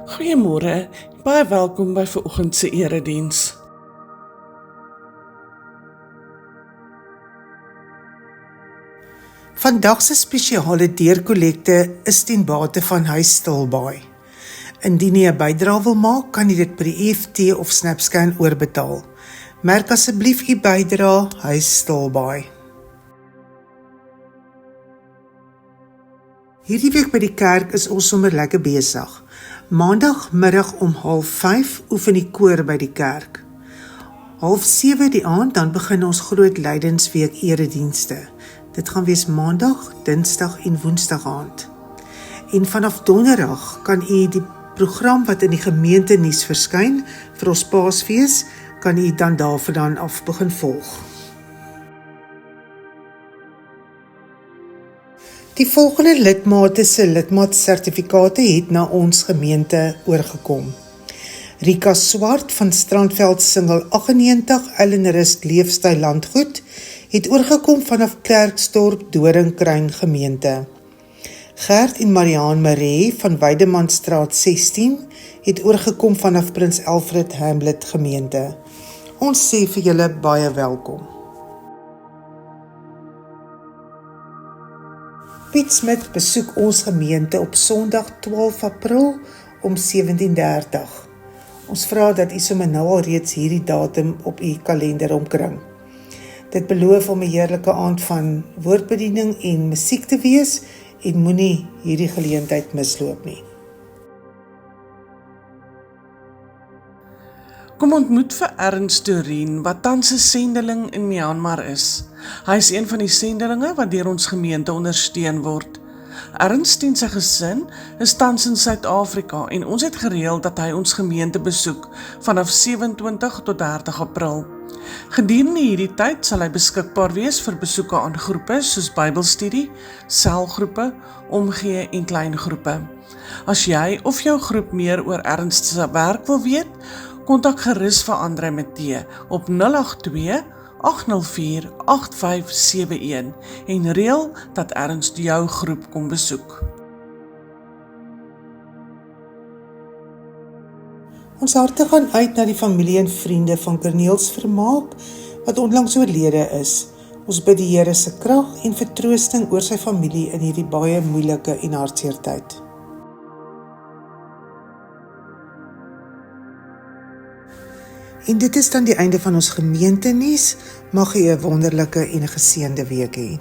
Goeiemôre, baie welkom by vanoggend se erediens. Vandag se spesiale deurkollekte is ten bate van Huis Stilbaai. Indien jy 'n bydrae wil maak, kan jy dit by die EFT of SnapScan oorbetaal. Merk asseblief u bydrae Huis Stilbaai. Hierdie week by die kerk is ons sommer lekker besig. Maandagmiddag om 5:30 oefen die koor by die kerk. 6:30 die aand, dan begin ons groot lydensweek eredienste. Dit gaan wees maandag, dinsdag en woensdag aand. En vanaf donderdag kan u die program wat in die gemeentenuus verskyn vir ons Paasfees, kan u dan daarvandaan af begin volg. Die volgende lidmate se lidmaatsertifikate het na ons gemeente oorgekom. Rika Swart van Strandveld Singel 98 Ellenrust Leefstyl Landgoed het oorgekom vanaf Klerksdorp Doringkruin gemeente. Gert en Mariaan Maree van Weidemanstraat 16 het oorgekom vanaf Prins Alfred Hamlet gemeente. Ons sê vir julle baie welkom. Piet Smit besoek ons gemeente op Sondag 12 April om 17:30. Ons vra dat u sommer nou al reeds hierdie datum op u kalender omkring. Dit beloof om 'n heerlike aand van woordbediening en musiek te wees en moenie hierdie geleentheid misloop nie. Kom ontmoet vir Ernst Dorien, wat tans 'n sendeling in Myanmar is. Hy is een van die sendelinge wat deur ons gemeente ondersteun word. Ernst en sy gesin is tans in Suid-Afrika en ons het gereël dat hy ons gemeente besoek vanaf 27 tot 30 April. Gedurende hierdie tyd sal hy beskikbaar wees vir besoeke aan groepe soos Bybelstudie, selgroepe, omgee en klein groepe. As jy of jou groep meer oor Ernst se werk wil weet, kontak gerus vir Andre Matthee op 082 804 8571 en reël dat Ernst jou groep kom besoek. Ons harte gaan uit na die familie en vriende van Corneels Vermaak, wat onlangs oorlede is. Ons bid die Here se krag en vertroosting oor sy familie in hierdie baie moeilike en hartseer tyd. En dit is dan die einde van ons gemeentenuus. Mag u 'n wonderlike en 'n geseënde week hê.